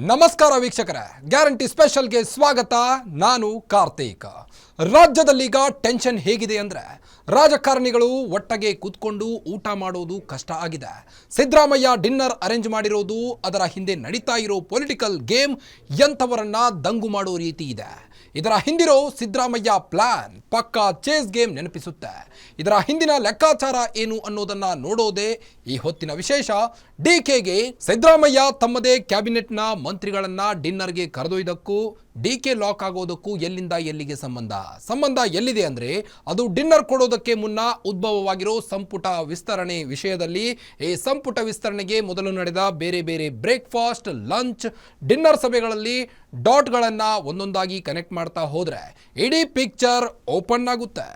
ನಮಸ್ಕಾರ ವೀಕ್ಷಕರೇ, ಗ್ಯಾರಂಟಿ ಸ್ಪೆಷಲ್ಗೆ ಸ್ವಾಗತ. ನಾನು ಕಾರ್ತಿಕ್. ರಾಜ್ಯದಲ್ಲೀಗ ಟೆನ್ಷನ್ ಹೇಗಿದೆ ಅಂದರೆ ರಾಜಕಾರಣಿಗಳು ಒಟ್ಟಿಗೆ ಕೂತ್ಕೊಂಡು ಊಟ ಮಾಡೋದು ಕಷ್ಟ ಆಗಿದೆ. ಸಿದ್ದರಾಮಯ್ಯ ಡಿನ್ನರ್ ಅರೇಂಜ್ ಮಾಡಿರೋದು, ಅದರ ಹಿಂದೆ ನಡೀತಾ ಇರೋ ಪೊಲಿಟಿಕಲ್ ಗೇಮ್ ಎಂಥವರನ್ನ ದಂಗು ಮಾಡೋ ರೀತಿ ಇದೆ. ಇದರ ಹಿಂದಿರೋ ಸಿದ್ದರಾಮಯ್ಯ ಪ್ಲಾನ್ ಪಕ್ಕಾ ಚೇಸ್ ಗೇಮ್ ನೆನಪಿಸುತ್ತೆ. ಇದರ ಹಿಂದಿನ ಲೆಕ್ಕಾಚಾರ ಏನು ಅನ್ನೋದನ್ನ ನೋಡೋದೇ ಈ ಹೊತ್ತಿನ ವಿಶೇಷ. ಡಿಕೆಗೆ ಸಿದ್ದರಾಮಯ್ಯ ತಮ್ಮದೇ ಕ್ಯಾಬಿನೆಟ್ನ ಮಂತ್ರಿಗಳನ್ನ ಡಿನ್ನರ್ಗೆ ಕರೆದೊಯ್ದಕ್ಕೂ ಡಿಕೆ ಲಾಕ್ ಆಗೋದಕ್ಕೂ ಎಲ್ಲಿಂದ ಎಲ್ಲಿಗೆ ಸಂಬಂಧ ಎಲ್ಲಿದೆ ಅಂದರೆ ಅದು ಡಿನ್ನರ್ ಕೊಡೋದಕ್ಕೆ ಮುನ್ನ ಉದ್ಭವವಾಗಿರೋ ಸಂಪುಟ ವಿಸ್ತರಣೆ ವಿಷಯದಲ್ಲಿ. ಈ ಸಂಪುಟ ವಿಸ್ತರಣೆಗೆ ಮೊದಲು ನಡೆದ ಬೇರೆ ಬೇರೆ ಬ್ರೇಕ್ಫಾಸ್ಟ್, ಲಂಚ್, ಡಿನ್ನರ್ ಸಭೆಗಳಲ್ಲಿ ಡಾಟ್ಗಳನ್ನು ಒಂದೊಂದಾಗಿ ಕನೆಕ್ಟ್ ಮಾಡ್ತಾ ಹೋದ್ರೆ ಇಡೀ ಪಿಕ್ಚರ್ ಓಪನ್ ಆಗುತ್ತೆ.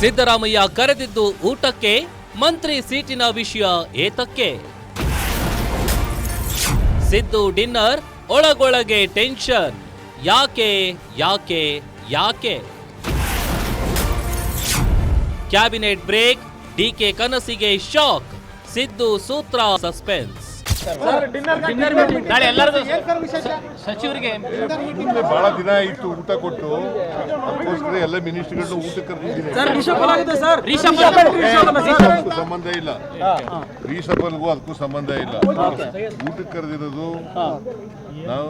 ಸಿದ್ದರಾಮಯ್ಯ ಕರೆದಿದ್ದು ಊಟಕ್ಕೆ, ಮಂತ್ರಿ ಸೀಟಿನ ವಿಷಯ ಏತಕ್ಕೆ? ಸಿದ್ದು ಡಿನ್ನರ್, ಒಳಗೊಳಗೆ ಟೆನ್ಷನ್. ಯಾಕೆ ಯಾಕೆ ಯಾಕೆ? ಕ್ಯಾಬಿನೆಟ್ ಬ್ರೇಕ್, ಡಿಕೆ ಕನಸಿಗೆ ಶಾಕ್, ಸಿದ್ದು ಸೂತ್ರ ಸಸ್ಪೆನ್ಸ್. ಸಚಿವರಿಗೆ ಬಹಳ ದಿನ ಇತ್ತು ಊಟ ಕೊಟ್ಟು, ಅದಕ್ಕೋಸ್ಕರ ಎಲ್ಲ ಮಿನಿಸ್ಟರ್ಗಳನ್ನ ಊಟಕ್ಕೆ ಕರೆದಿದ್ದೀನಿ. ಸಂಬಂಧ ಇಲ್ಲ, ರೀಸಬಲ್ಗೂ ಅದಕ್ಕೂ ಸಂಬಂಧ ಇಲ್ಲ. ಊಟಕ್ಕೆ ಕರೆದಿರೋದು ನಾವು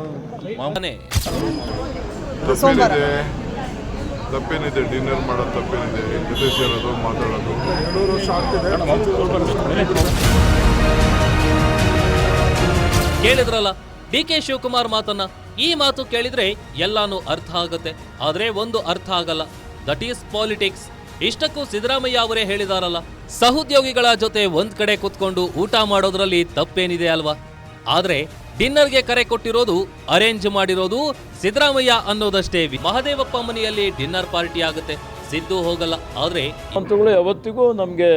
ತಪ್ಪೇನಿದೆ, ಡಿನ್ನರ್ ಮಾಡೋದು ತಪ್ಪೇನಿದೆ, ಜೊತೆ ಸೇರೋದು, ಮಾತಾಡೋದು. ಕೇಳಿದ್ರಲ್ಲ ಡಿಕೆ ಶಿವಕುಮಾರ್ ಮಾತನ್ನ. ಈ ಮಾತು ಕೇಳಿದ್ರೆ ಎಲ್ಲಾನು ಅರ್ಥ ಆಗುತ್ತೆ, ಆದ್ರೆ ಒಂದು ಅರ್ಥ ಆಗಲ್ಲ, ದಟ್ ಈಸ್ ಪಾಲಿಟಿಕ್ಸ್. ಇಷ್ಟಕ್ಕೂ ಸಿದ್ದರಾಮಯ್ಯ ಅವರೇ ಹೇಳಿದಾರಲ್ಲ, ಸಹೋದ್ಯೋಗಿಗಳ ಜೊತೆ ಒಂದ್ ಕಡೆ ಕುತ್ಕೊಂಡು ಊಟ ಮಾಡೋದ್ರಲ್ಲಿ ತಪ್ಪೇನಿದೆ ಅಲ್ವಾ? ಆದ್ರೆ ಡಿನ್ನರ್ಗೆ ಕರೆ ಕೊಟ್ಟಿರೋದು, ಅರೇಂಜ್ ಮಾಡಿರೋದು ಸಿದ್ದರಾಮಯ್ಯ ಅನ್ನೋದಷ್ಟೇ. ಮಹದೇವಪ್ಪ ಮನೆಯಲ್ಲಿ ಡಿನ್ನರ್ ಪಾರ್ಟಿ ಆಗುತ್ತೆ, ಸಿದ್ದು ಹೋಗಲ್ಲ. ಆದ್ರೆ ಮಂತ್ರಿಗಳು ಯಾವತ್ತಿಗೂ ನಮಗೆ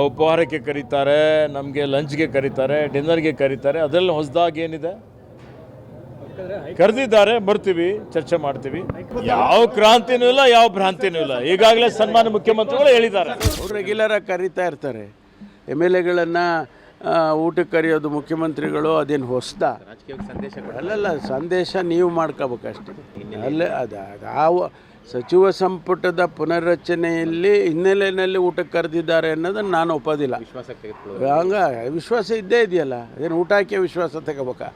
ಉಪಹಾರಕ್ಕೆ ಕರೀತಾರೆ, ನಮಗೆ ಲಂಚ್ಗೆ ಕರೀತಾರೆ, ಡಿನ್ನರ್ಗೆ ಕರೀತಾರೆ. ಅದರಲ್ಲಿ ಹೊಸದಾಗಿ ಏನಿದೆ? ಕರೆದಿದ್ದಾರೆ, ಬರ್ತೀವಿ, ಚರ್ಚೆ ಮಾಡ್ತೀವಿ. ಯಾವ ಕ್ರಾಂತಿನೂ ಇಲ್ಲ, ಯಾವ ಭ್ರಾಂತಿನೂ ಇಲ್ಲ. ಈಗಾಗಲೇ ಸನ್ಮಾನ್ಯ ಮುಖ್ಯಮಂತ್ರಿಗಳು ಹೇಳಿದ್ದಾರೆ. ಅವರು ರೆಗ್ಯುಲರಾಗಿ ಕರೀತಾ ಇರ್ತಾರೆ. MLA-ಗಳನ್ನು ಊಟಕ್ಕೆ ಕರೆಯೋದು ಮುಖ್ಯಮಂತ್ರಿಗಳು, ಅದೇನು ಹೊಸದ? ಅಲ್ಲಲ್ಲ, ಸಂದೇಶ ನೀವು ಮಾಡ್ಕೋಬೇಕಷ್ಟೆ. ಅಲ್ಲೇ ಅದು ಸಚಿವ ಸಂಪುಟದ ಪುನರ್ರಚನೆಯಲ್ಲಿ ಹಿನ್ನೆಲೆಯಲ್ಲಿ ಊಟಕ್ಕೆ ಕರೆದಿದ್ದಾರೆ ಅನ್ನೋದನ್ನು ನಾನು ಒಪ್ಪೋದಿಲ್ಲ. ಹಂಗ ವಿಶ್ವಾಸ ಇದ್ದೇ ಇದೆಯಲ್ಲ, ಅದೇನು ಊಟ ಹಾಕಿ ವಿಶ್ವಾಸ ತಗೋಬೇಕಾ?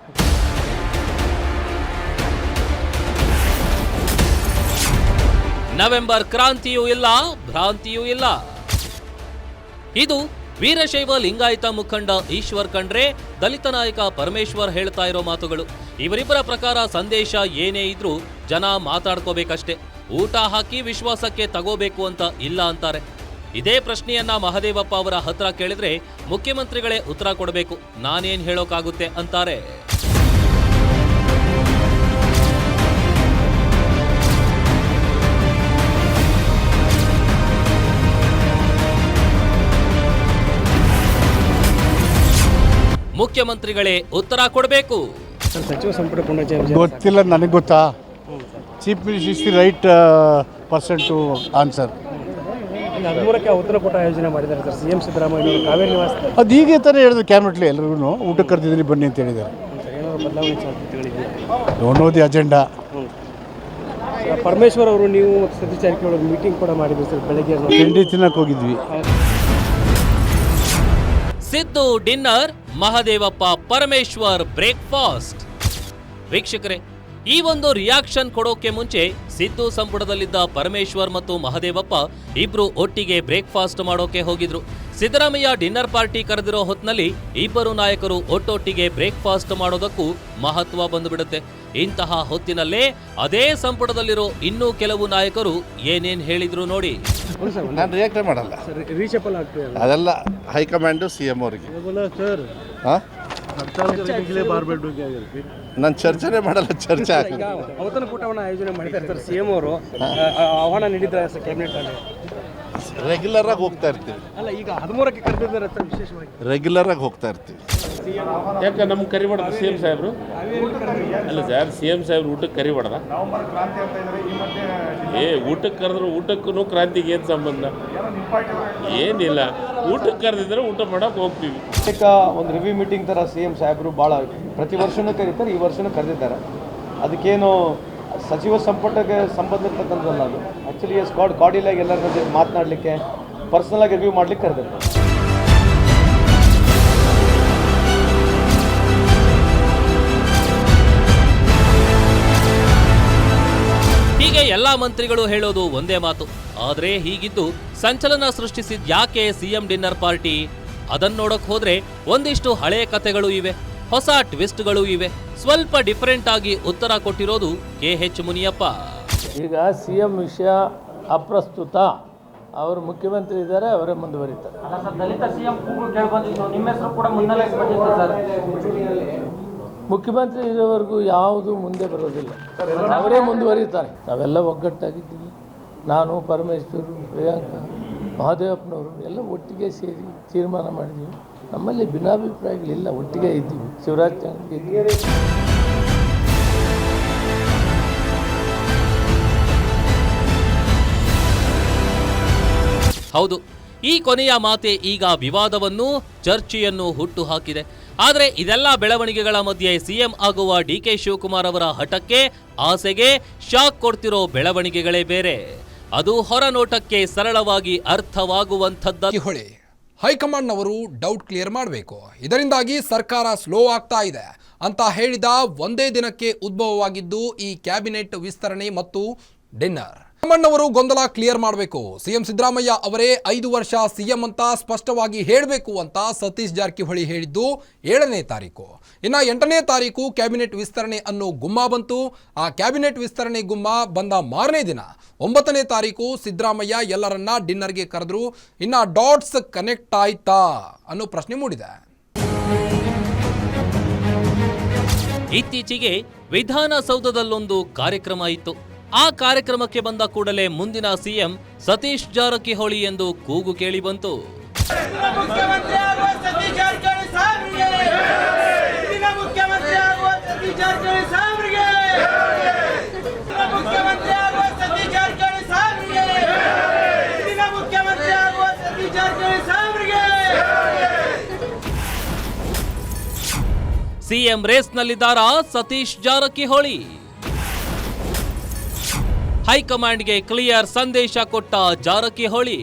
ನವೆಂಬರ್ ಕ್ರಾಂತಿಯೂ ಇಲ್ಲ, ಭ್ರಾಂತಿಯೂ ಇಲ್ಲ. ಇದು ವೀರಶೈವ ಲಿಂಗಾಯತ ಮುಖಂಡ ಈಶ್ವರ್ ಖಂಡ್ರೆ, ದಲಿತ ನಾಯಕ ಪರಮೇಶ್ವರ್ ಹೇಳ್ತಾ ಇರೋ ಮಾತುಗಳು. ಇವರಿಬ್ಬರ ಪ್ರಕಾರ ಸಂದೇಶ ಏನೇ ಇದ್ರೂ ಜನ ಮಾತಾಡ್ಕೋಬೇಕಷ್ಟೇ, ಊಟ ಹಾಕಿ ವಿಶ್ವಾಸಕ್ಕೆ ತಗೋಬೇಕು ಅಂತ ಇಲ್ಲ ಅಂತಾರೆ. ಇದೇ ಪ್ರಶ್ನೆಯನ್ನ ಮಹದೇವಪ್ಪ ಅವರ ಹತ್ರ ಕೇಳಿದ್ರೆ ಮುಖ್ಯಮಂತ್ರಿಗಳೇ ಉತ್ತರ ಕೊಡಬೇಕು, ನಾನೇನ್ ಹೇಳೋಕಾಗುತ್ತೆ ಅಂತಾರೆ. ಮುಖ್ಯಮಂತ್ರಿಗಳೇ ಉತ್ತರ ಕೊಡಬೇಕು. ಸಚಿವ ಸಂಪುಟ ಗೊತ್ತಿಲ್ಲ, ನನಗೆ ಗೊತ್ತಾ? Chief minister is the right person to answer. 13ಕ್ಕೆ ಉತ್ತರ ಕೊಟ್ಟ ಆಯೋಜನೆ ಮಾಡಿದ್ದಾರೆ ಸರ್ CM ಸಿದ್ದರಾಮಯ್ಯ ಕಾವೇರಿ ನಿವಾಸ. ಅದು ಹೀಗೆ ತಾನೇ ಹೇಳಿದ್ರು ಕ್ಯಾಬಿನೆಟ್ಲಿ, ಎಲ್ಲರಿಗೂ ಊಟಕ್ಕೆ ಕರೆದಿದ್ದೀನಿ ಬನ್ನಿ ಅಂತ ಹೇಳಿದ್ದಾರೆ. Don't know the agenda. Parameshwar ಅವರು ನೀವು ಮತ್ತು ಸತೀಶ್ ಜಾರಕಿಹೊಳಿ ಮೀಟಿಂಗ್ ಕೂಡ ಮಾಡಿದ್ರು ಸರ್ ಬೆಳಗ್ಗೆ. ತಿಂಡಿ ತಿನ್ನಕ್ಕೆ ಹೋಗಿದ್ವಿ. Siddu dinner, Mahadevappa Parameshwar breakfast. ವೀಕ್ಷಕರೇ, ಈ ಒಂದು ರಿಯಾಕ್ಷನ್ ಕೊಡೋಕೆ ಮುಂಚೆ ಸಿದ್ದು ಸಂಪುಟದಲ್ಲಿದ್ದ ಪರಮೇಶ್ವರ್ ಮತ್ತು ಮಹದೇವಪ್ಪ ಇಬ್ರು ಒಟ್ಟಿಗೆ ಬ್ರೇಕ್ಫಾಸ್ಟ್ ಮಾಡೋಕೆ ಹೋಗಿದ್ರು. ಸಿದ್ದರಾಮಯ್ಯ ಡಿನ್ನರ್ ಪಾರ್ಟಿ ಕರೆದಿರೋ ಹೊತ್ನಲ್ಲಿ ಇಬ್ಬರು ನಾಯಕರು ಒಟ್ಟೊಟ್ಟಿಗೆ ಬ್ರೇಕ್ಫಾಸ್ಟ್ ಮಾಡೋದಕ್ಕೂ ಮಹತ್ವ ಬಂದುಬಿಡುತ್ತೆ. ಇಂತಹ ಹೊತ್ತಿನಲ್ಲೇ ಅದೇ ಸಂಪುಟದಲ್ಲಿರೋ ಇನ್ನೂ ಕೆಲವು ನಾಯಕರು ಏನೇನ್ ಹೇಳಿದ್ರು ನೋಡಿ. ನಾನು ರಿಯಾಕ್ಟ್ ಮಾಡಲ್ಲ, ಅದೆಲ್ಲ ಹೈಕಮಾಂಡು CM ಅವರಿಗೆ. ನಾನು ಚರ್ಚೆನೇ ಮಾಡಲ್ಲ, ಚರ್ಚೆ ಔತಣ ಕೂಟವನ್ನು ಆಯೋಜನೆ ಮಾಡಿದ್ದಾರೆ ಸರ್ CM ಅವರು. ಆಹ್ವಾನ ನೀಡಿದ್ದಾರೆ ಕ್ಯಾಬಿನೆಟ್ ಅಲ್ಲಿ. ರೆಗ್ಯುಲರ್ ಆಗಿ ಹೋಗ್ತಾ ಇರ್ತೀವಿ. ಅಲ್ಲ, ಈಗ 13ಕ್ಕೆ ಕರೆದಿದ್ದಾರೆ ಸರ್ ವಿಶೇಷವಾಗಿ. ರೆಗ್ಯುಲರ್ ಆಗಿ ಹೋಗ್ತಾ ಇರ್ತೀವಿ. ಯಾಕೆ ನಮ್ಗೆ ಕರಿಬಾರ್ದು ಸಿ ಎಂ ಸಾಹೇಬರು? ಅಲ್ಲ ಸರ್, ಸಿ ಎಂ ಸಾಹೇಬ್ರು ಊಟಕ್ಕೆ ಕರಿಬಾರ್ದ? ಊಟಕ್ಕೆ ಕರೆದ್ರು ಊಟಕ್ಕೂ ಕ್ರಾಂತಿಗೆ ಏನು ಸಂಬಂಧ? ಏನಿಲ್ಲ, ಊಟಕ್ಕೆ ಕರೆದಿದ್ರೆ ಊಟ ಮಾಡೋಕೆ ಹೋಗ್ತೀವಿ. ಒಂದು ರಿವ್ಯೂ ಮೀಟಿಂಗ್ ಥರ ಸಿ ಎಂ ಸಾಹೇಬರು ಭಾಳ ಪ್ರತಿ ವರ್ಷವೂ ಕರೀತಾರೆ, ಈ ವರ್ಷವೂ ಕರೆದಿದ್ದಾರೆ. ಅದಕ್ಕೇನು ಸಚಿವ ಸಂಪುಟಕ್ಕೆ ಸಂಬಂಧಿರ್ತಕ್ಕಂಥದ್ದಲ್ಲ, ಅದು ಆ್ಯಕ್ಚುಲಿ ಕಾರ್ಡಿಲಾಗಿ ಎಲ್ಲರ ಜೊತೆ ಮಾತನಾಡಲಿಕ್ಕೆ, ಪರ್ಸನಲಾಗಿ ರಿವ್ಯೂ ಮಾಡಲಿಕ್ಕೆ ಕರೆದಿದ್ದಾರೆ. ಹೀಗೆ ಎಲ್ಲಾ ಮಂತ್ರಿಗಳು ಹೇಳೋದು ಒಂದೇ ಮಾತು. ಆದ್ರೆ ಹೀಗಿದ್ದು ಸಂಚಲನ ಸೃಷ್ಟಿಸಿದ ಯಾಕೆ ಸಿಎಂ ಡಿನ್ನರ್ ಪಾರ್ಟಿ? ಅದನ್ನೋಡಕ್ ಹೋದ್ರೆ ಒಂದಿಷ್ಟು ಹಳೆ ಕಥೆಗಳು ಇವೆ, ಹೊಸ ಟ್ವಿಸ್ಟ್ಗಳು ಇವೆ. ಸ್ವಲ್ಪ ಡಿಫರೆಂಟ್ ಆಗಿ ಉತ್ತರ ಕೊಟ್ಟಿರೋದು KH ಮುನಿಯಪ್ಪ. ಈಗ ಸಿ ಎಂ ವಿಷಯ ಅಪ್ರಸ್ತುತ, ಅವರು ಮುಖ್ಯಮಂತ್ರಿ ಇದ್ದಾರೆ, ಅವರೇ ಮುಂದುವರಿತಾರೆ. ಅಲ್ಲ ಸರ್, ದಲಿತ ಸಿಎಂ ಕೂಗು ಕೇಳಿ ಬಂದಿದ್ದು, ನಿಮ್ಮ ಹೆಸರು ಕೂಡ ಮುನ್ನೆಲೆ ಬಂದಿತ್ತು ಸರ್. ಮುಖ್ಯಮಂತ್ರಿ ಇರೋವರೆಗೂ ಯಾವುದು ಮುಂದೆ ಬರೋದಿಲ್ಲ, ಅವರೇ ಮುಂದುವರಿತಾರೆ. ನಾವೆಲ್ಲ ಒಗ್ಗಟ್ಟಾಗಿದ್ದೀವಿ. ನಾನು, ಪರಮೇಶ್ವರ್, ಪ್ರಿಯಾಂಕಾ, ಮಹದೇವಪ್ಪನವರು ಎಲ್ಲ ಒಟ್ಟಿಗೆ ಸೇರಿ ತೀರ್ಮಾನ ಮಾಡಿದ್ದೀವಿ. ನಮ್ಮಲ್ಲಿ ಭಿನ್ನಾಭಿಪ್ರಾಯಗಳಿಲ್ಲ, ಒಟ್ಟಿಗೆ ಇದ್ದೀವಿ. ಶಿವರಾಜ್ ಚಂದ್ರ ಹೌದು, ಈ ಕೊನೆಯ ಮಾತೆ ಈಗ ವಿವಾದವನ್ನು, ಚರ್ಚೆಯನ್ನು ಹುಟ್ಟು ಹಾಕಿದೆ. ಆದರೆ ಇದೆಲ್ಲ ಬೆಳವಣಿಗೆಗಳ ಮಧ್ಯೆ ಸಿಎಂ ಆಗುವ DK ಶಿವಕುಮಾರ್ ಅವರ ಹಠಕ್ಕೆ, ಆಸೆಗೆ ಶಾಕ್ ಕೊಡ್ತಿರೋ ಬೆಳವಣಿಗೆಗಳೇ ಬೇರೆ. ಅದು ಹೊರನೋಟಕ್ಕೆ ಸರಳವಾಗಿ ಅರ್ಥವಾಗುವಂಥದ್ದು. ಹೊಳೆ ಹೈಕಮಾಂಡ್ನವರು ಡೌಟ್ ಕ್ಲಿಯರ್ ಮಾಡಬೇಕು, ಇದರಿಂದಾಗಿ ಸರ್ಕಾರ ಸ್ಲೋ ಆಗ್ತಾ ಇದೆ ಅಂತ ಹೇಳಿದ ಒಂದೇ ದಿನಕ್ಕೆ ಉದ್ಭವವಾಗಿದ್ದು ಈ ಕ್ಯಾಬಿನೆಟ್ ವಿಸ್ತರಣೆ ಮತ್ತು ಡಿನ್ನರ್. ಹೈಕಮಾಂಡ್ನವರು ಗೊಂದಲ ಕ್ಲಿಯರ್ ಮಾಡಬೇಕು. ಸಿಎಂ ಸಿದ್ದರಾಮಯ್ಯ ಅವರೇ 5 ವರ್ಷ ಸಿಎಂ ಅಂತ ಸ್ಪಷ್ಟವಾಗಿ ಹೇಳಬೇಕು ಅಂತ ಸತೀಶ್ ಜಾರಕಿಹೊಳಿ ಹೇಳಿದ್ದು 7ನೇ ತಾರೀಕು. ಇನ್ನು 8ನೇ ತಾರೀಕು ಕ್ಯಾಬಿನೆಟ್ ವಿಸ್ತರಣೆ ಅನ್ನೋ ಗುಮ್ಮ ಬಂತು. ಆ ಕ್ಯಾಬಿನೆಟ್ ವಿಸ್ತರಣೆ ಗುಮ್ಮ ಬಂದ ಮಾರನೇ ದಿನ 9ನೇ ತಾರೀಕು ಸಿದ್ದರಾಮಯ್ಯ ಎಲ್ಲರನ್ನ ಡಿನ್ನರ್ಗೆ ಕರೆದ್ರು. ಇನ್ನು ಡಾಟ್ಸ್ ಕನೆಕ್ಟ್ ಆಯ್ತಾ ಅನ್ನೋ ಪ್ರಶ್ನೆ ಮೂಡಿದೆ. ಇತ್ತೀಚೆಗೆ ವಿಧಾನಸೌಧದಲ್ಲೊಂದು ಕಾರ್ಯಕ್ರಮ ಇತ್ತು. ಆ ಕಾರ್ಯಕ್ರಮಕ್ಕೆ ಬಂದ ಕೂಡಲೇ ಮುಂದಿನ ಸಿಎಂ ಸತೀಶ್ ಜಾರಕಿಹೊಳಿ ಎಂದು ಕೂಗು ಕೇಳಿ ಬಂತು. ಸಿಎಂ ರೇಸ್ನಲ್ಲಿದ್ದಾರಾ ಸತೀಶ್ ಜಾರಕಿಹೊಳಿ? ಹೈಕಮಾಂಡ್ಗೆ ಕ್ಲಿಯರ್ ಸಂದೇಶ ಕೊಟ್ಟ ಜಾರಕಿಹೊಳಿ.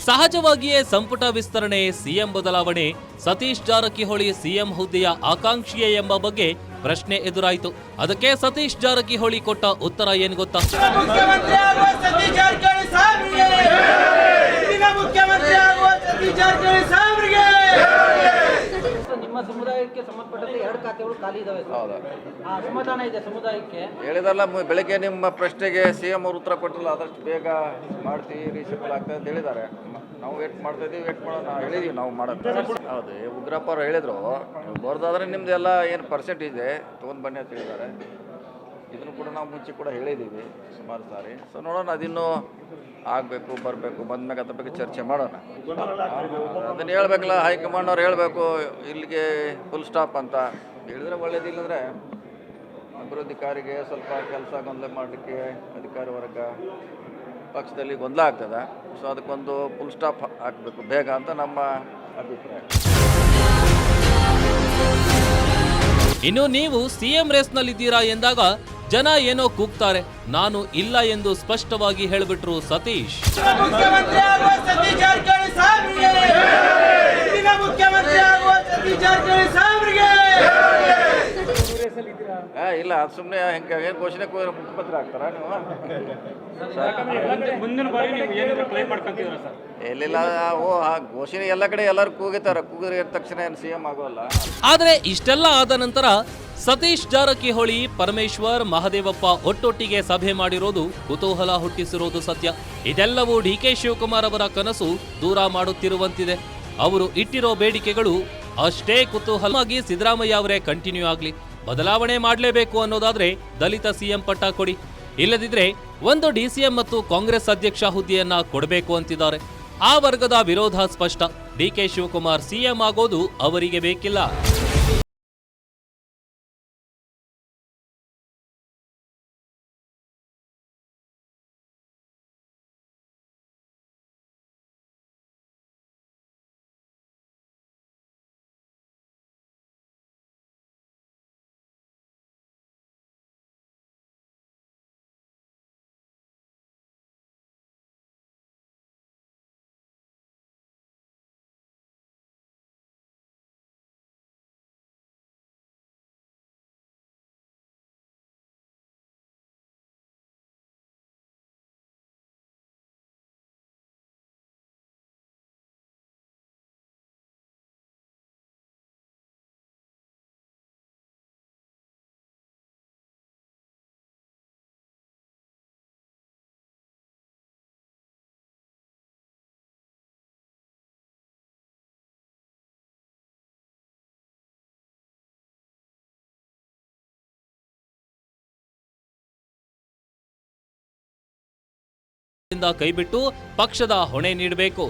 ಸಹಜವಾಗಿಯೇ ಸಂಪುಟ ವಿಸ್ತರಣೆ, ಸಿಎಂ ಬದಲಾವಣೆ, ಸತೀಶ್ ಜಾರಕಿಹೊಳಿ ಸಿಎಂ ಹುದ್ದೆಯ ಆಕಾಂಕ್ಷಿಯೇ ಎಂಬ ಬಗ್ಗೆ ಪ್ರಶ್ನೆ ಎದುರಾಯಿತು. ಅದಕ್ಕೆ ಸತೀಶ್ ಜಾರಕಿಹೊಳಿ ಕೊಟ್ಟ ಉತ್ತರ ಏನು ಗೊತ್ತಾ? ನಿಮ್ಮ ಸಮುದಾಯಕ್ಕೆ ಸಂಬಂಧಪಟ್ಟಂತೆ 2 ಖಾತೆಗಳು ಖಾಲಿ ಇದಾವೆ. ಆ ಅಸಮಾಧಾನ ಇದೆ ಸಮುದಾಯಕ್ಕೆ. ಹೇಳಿದಲ್ಲ, ಬೆಳಗ್ಗೆ ನಿಮ್ಮ ಪ್ರಶ್ನೆಗೆ ಸಿಎಂ ಅವರು ಉತ್ತರ ಕೊಟ್ಟಿಲ್ಲ. ಆದಷ್ಟು ಬೇಗ ಮಾಡ್ತೀವಿ, ರೀಸೇಬಲ್ ಆಗ್ತದೆ ಅಂತ ಹೇಳಿದ್ದಾರೆ. ನಾವು ವೇಟ್ ಮಾಡ್ತಾ ಇದ್ದೀವಿ, ವೇಟ್ ಮಾಡೋಣ ಹೇಳಿದೀವಿ, ನಾವು ಮಾಡೋದು. ಹೌದು, ಉಗ್ರಪ್ಪ ಅವರು ಹೇಳಿದ್ರು, ಬರ್ದಾದ್ರೆ ನಿಮ್ದೆಲ್ಲ ಏನು ಪರ್ಸೆಂಟ್ ಇದೆ ತೊಗೊಂಡು ಬನ್ನಿ ಅಂತ ಹೇಳಿದ್ದಾರೆ. ಇದನ್ನು ಕೂಡ ನಾವು ಮುಂಚೆ ಕೂಡ ಹೇಳಿದ್ದೀವಿ ಸುಮಾರು ಸಾರಿ. ಸೊ ನೋಡೋಣ, ಅದಿನ್ನೂ ಆಗಬೇಕು, ಬರಬೇಕು, ಬಂದ್ಮ್ಯಾಗ ಅದ್ರ ಬಗ್ಗೆ ಚರ್ಚೆ ಮಾಡೋಣ. ಅದನ್ನು ಹೇಳ್ಬೇಕಲ್ಲ, ಹೈಕಮಾಂಡ್ ಅವ್ರು ಹೇಳಬೇಕು ಇಲ್ಲಿಗೆ ಫುಲ್ ಸ್ಟಾಪ್ ಅಂತ ಹೇಳಿದ್ರೆ ಒಳ್ಳೇದಿಲ್ಲಂದರೆ ಅಭಿವೃದ್ಧಿಕಾರಿಗೆ ಸ್ವಲ್ಪ ಕೆಲಸ ಗೊಂದಲ ಮಾಡಲಿಕ್ಕೆ ಅಧಿಕಾರಿ ವರ್ಗ ಪಕ್ಷದಲ್ಲಿ ಗೊಂದಲ ಆಗ್ತದೆ. ಸೊ ಅದಕ್ಕೊಂದು ಫುಲ್ ಸ್ಟಾಪ್ ಹಾಕಬೇಕು ಬೇಗ ಅಂತ ನಮ್ಮ ಅಭಿಪ್ರಾಯ. ಇನ್ನು ನೀವು ಸಿಎಂ ರೇಸ್ನಲ್ಲಿದ್ದೀರಾ ಎಂದಾಗ ಜನ ಏನೋ ಕೂಗ್ತಾರೆ. ನಾನು ಇಲ್ಲ ಎಂದು ಸ್ಪಷ್ಟವಾಗಿ ಹೇಳಿಬಿಟ್ರು ಸತೀಶ್. ಇಲ್ಲ, ಅದು ಸುಮ್ಮನೆ ಹೆಂಗೆ ಏನು ಘೋಷಣೆ ಮುಖ್ಯಮಂತ್ರಿ ಆಗ್ತಾರ ನೀವು? ಎಲ್ಲಿಲ್ಲ, ಘೋಷಣೆ ಎಲ್ಲ ಕಡೆ ಎಲ್ಲರೂ ಕೂಗಿತಾರೆ. ಕೂಗಿದ್ರೆ ತಕ್ಷಣ ಏನು ಸಿಎಂ ಆಗೋಲ್ಲ. ಆದರೆ ಇಷ್ಟೆಲ್ಲ ಆದ ನಂತರ ಸತೀಶ್ ಜಾರಕಿಹೊಳಿ, ಪರಮೇಶ್ವರ್, ಮಹದೇವಪ್ಪ ಒಟ್ಟೊಟ್ಟಿಗೆ ಸಭೆ ಮಾಡಿರೋದು ಕುತೂಹಲ ಹುಟ್ಟಿಸಿರೋದು ಸತ್ಯ. ಇದೆಲ್ಲವೂ DK ಶಿವಕುಮಾರ್ ಅವರ ಕನಸು ದೂರ ಮಾಡುತ್ತಿರುವಂತಿದೆ. ಅವರು ಇಟ್ಟಿರೋ ಬೇಡಿಕೆಗಳು ಅಷ್ಟೇ ಕುತೂಹಲವಾಗಿ ಸಿದ್ದರಾಮಯ್ಯ ಅವರೇ ಕಂಟಿನ್ಯೂ ಆಗಲಿ, ಬದಲಾವಣೆ ಮಾಡಲೇಬೇಕು ಅನ್ನೋದಾದ್ರೆ ದಲಿತ ಸಿಎಂ ಪಟ್ಟ ಕೊಡಿ, ಇಲ್ಲದಿದ್ರೆ ಒಂದು ಡಿಸಿಎಂ ಮತ್ತು ಕಾಂಗ್ರೆಸ್ ಅಧ್ಯಕ್ಷ ಹುದ್ದೆಯನ್ನ ಕೊಡಬೇಕು ಅಂತಿದ್ದಾರೆ. ಆ ವರ್ಗದ ವಿರೋಧ ಸ್ಪಷ್ಟ. ಡಿಕೆ ಶಿವಕುಮಾರ್ ಸಿಎಂ ಆಗೋದು ಅವರಿಗೆ ಬೇಕಿಲ್ಲ. ಕೈಬಿಟ್ಟು ಪಕ್ಷದ ಹೊಣೆ ನೀಡಬೇಕು.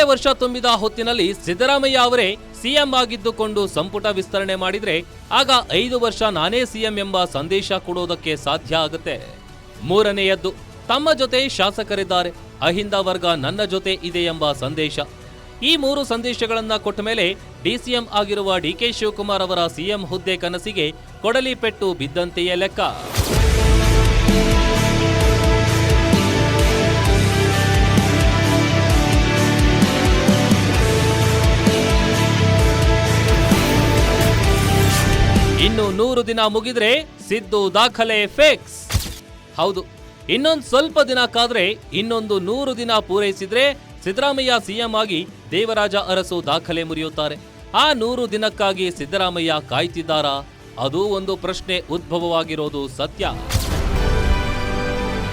ವರ್ಷ ತುಂಬಿದ ಹೊತ್ತಿನಲ್ಲಿ ಸಿದ್ದರಾಮಯ್ಯ ಅವರೇ ಸಿಎಂ ಆಗಿದ್ದುಕೊಂಡು ಸಂಪುಟ ವಿಸ್ತರಣೆ ಮಾಡಿದ್ರೆ ಆಗ 5 ವರ್ಷ ನಾನೇ ಸಿಎಂ ಎಂಬ ಸಂದೇಶ ಕೊಡೋದಕ್ಕೆ ಸಾಧ್ಯ ಆಗುತ್ತೆ. ಮೂರನೆಯದ್ದು, ತಮ್ಮ ಜೊತೆ ಶಾಸಕರಿದ್ದಾರೆ, ಅಹಿಂದ ವರ್ಗ ನನ್ನ ಜೊತೆ ಇದೆ ಎಂಬ ಸಂದೇಶ. ಈ 3 ಸಂದೇಶಗಳನ್ನ ಕೊಟ್ಟ ಮೇಲೆ ಡಿಸಿಎಂ ಆಗಿರುವ ಡಿಕೆ ಶಿವಕುಮಾರ್ ಅವರ ಸಿಎಂ ಹುದ್ದೆ ಕನಸಿಗೆ ಕೊಡಲಿ ಪೆಟ್ಟು ಬಿದ್ದಂತೆಯೇ ಲೆಕ್ಕ. ಇನ್ನು 100 ದಿನ ಮುಗಿದ್ರೆ ಸಿದ್ದು ದಾಖಲೆ ಫಿಕ್ಸ್. ಹೌದು, ಇನ್ನೊಂದು ಸ್ವಲ್ಪ ದಿನ ಕಾದ್ರೆ ಇನ್ನೊಂದು 100 ದಿನ ಪೂರೈಸಿದ್ರೆ ಸಿದ್ದರಾಮಯ್ಯ ಸಿಎಂ ಆಗಿ ದೇವರಾಜ ಅರಸು ದಾಖಲೆ ಮುರಿಯುತ್ತಾರೆ. ಆ 100 ದಿನಕ್ಕಾಗಿ ಸಿದ್ದರಾಮಯ್ಯ ಕಾಯ್ತಿದ್ದಾರಾ? ಅದು ಒಂದು ಪ್ರಶ್ನೆ ಉದ್ಭವವಾಗಿರೋದು ಸತ್ಯ.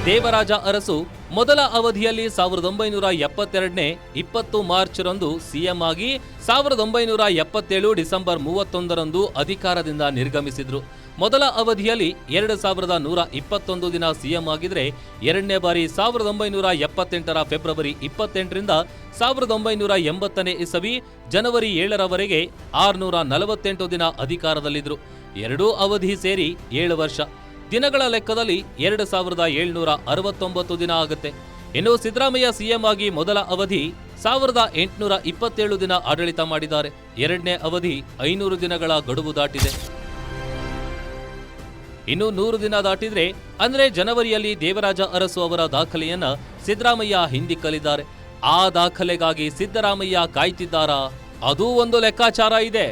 ದೇವರಾಜ ಅರಸು ಮೊದಲ ಅವಧಿಯಲ್ಲಿ 1972ನೇ 20 ಮಾರ್ಚ್ ರಂದು ಸಿಎಂ ಆಗಿ 1977 ಡಿಸೆಂಬರ್ 31ರಂದು ಅಧಿಕಾರದಿಂದ ನಿರ್ಗಮಿಸಿದ್ರು. ಮೊದಲ ಅವಧಿಯಲ್ಲಿ 2121 ದಿನ ಸಿಎಂ ಆಗಿದ್ರೆ ಎರಡನೇ ಬಾರಿ 1978ರ ಫೆಬ್ರವರಿ 28ರಿಂದ 1980ನೇ ಇಸವಿ ಜನವರಿ 7ರವರೆಗೆ 648 ದಿನ ಅಧಿಕಾರದಲ್ಲಿದ್ರು. ಎರಡೂ ಅವಧಿ ಸೇರಿ 7 ವರ್ಷ. ದಿನಗಳ ಲೆಕ್ಕದಲ್ಲಿ 2769 ದಿನ ಆಗುತ್ತೆ. ಇನ್ನು ಸಿದ್ದರಾಮಯ್ಯ ಸಿಎಂ ಆಗಿ ಮೊದಲ ಅವಧಿ 1827 ದಿನ ಆಡಳಿತ ಮಾಡಿದ್ದಾರೆ. ಎರಡನೇ ಅವಧಿ 500 ದಿನಗಳ ಗಡುವು ದಾಟಿದೆ. ಇನ್ನು 100 ದಿನ ದಾಟಿದ್ರೆ ಅಂದ್ರೆ ಜನವರಿಯಲ್ಲಿ ದೇವರಾಜ ಅರಸು ಅವರ ದಾಖಲೆಯನ್ನ ಸಿದ್ದರಾಮಯ್ಯ ಹಿಂದಿಕ್ಕಲಿದ್ದಾರೆ. ಆ ದಾಖಲೆಗಾಗಿ ಸಿದ್ದರಾಮಯ್ಯ ಕಾಯ್ತಿದ್ದಾರಾ? ಅದೂ ಒಂದು ಲೆಕ್ಕಾಚಾರ ಇದೆ.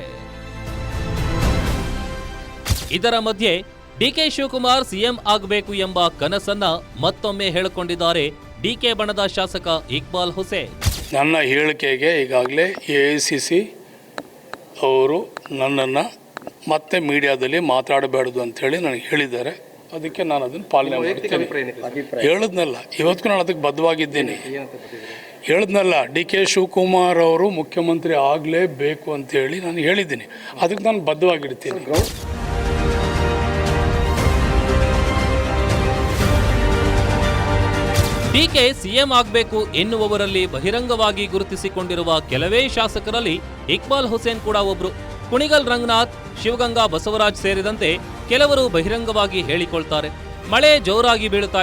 ಇದರ ಮಧ್ಯೆ ಡಿಕೆ ಶಿವಕುಮಾರ್ ಸಿಎಂ ಆಗಬೇಕು ಎಂಬ ಕನಸನ್ನ ಮತ್ತೊಮ್ಮೆ ಹೇಳಿಕೊಂಡಿದ್ದಾರೆ ಡಿಕೆ ಬಣದ ಶಾಸಕ ಇಕ್ಬಾಲ್ ಹುಸೇನ್. ನನ್ನ ಹೇಳಿಕೆಗೆ ಈಗಾಗಲೇ AICC ಅವರು ನನ್ನನ್ನು ಮತ್ತೆ ಮೀಡಿಯಾದಲ್ಲಿ ಮಾತಾಡಬಾರ್ದು ಅಂತೇಳಿ ನನಗೆ ಹೇಳಿದ್ದಾರೆ. ಅದಕ್ಕೆ ನಾನು ಅದನ್ನು ಪಾಲನೆ ಮಾಡ್ತೀನಿ. ಹೇಳಿದ್ನಲ್ಲ, ಇವತ್ತಿಗೂ ನಾನು ಅದಕ್ಕೆ ಬದ್ಧವಾಗಿದ್ದೀನಿ. ಹೇಳಿದ್ನಲ್ಲ, DK ಶಿವಕುಮಾರ್ ಅವರು ಮುಖ್ಯಮಂತ್ರಿ ಆಗಲೇಬೇಕು ಅಂತೇಳಿ ನಾನು ಹೇಳಿದ್ದೀನಿ. ಅದಕ್ಕೆ ನಾನು ಬದ್ಧವಾಗಿರ್ತೀನಿ. ಡಿಕೆ ಸಿಎಂ ಆಗಬೇಕು ಎನ್ನುವವರಲ್ಲಿ ಬಹಿರಂಗವಾಗಿ ಗುರುತಿಸಿಕೊಂಡಿರುವ ಕೆಲವೇ ಶಾಸಕರಲ್ಲಿ ಇಕ್ಬಾಲ್ ಹುಸೇನ್ ಕೂಡ ಒಬ್ರು. ಕುಣಿಗಲ್ ರಂಗನಾಥ್, ಶಿವಗಂಗಾ ಬಸವರಾಜ್ ಸೇರಿದಂತೆ ಕೆಲವರು ಬಹಿರಂಗವಾಗಿ ಹೇಳಿಕೊಳ್ತಾರೆ. ಮಳೆ ಜೋರಾಗಿ ಬೀಳುತ್ತಾ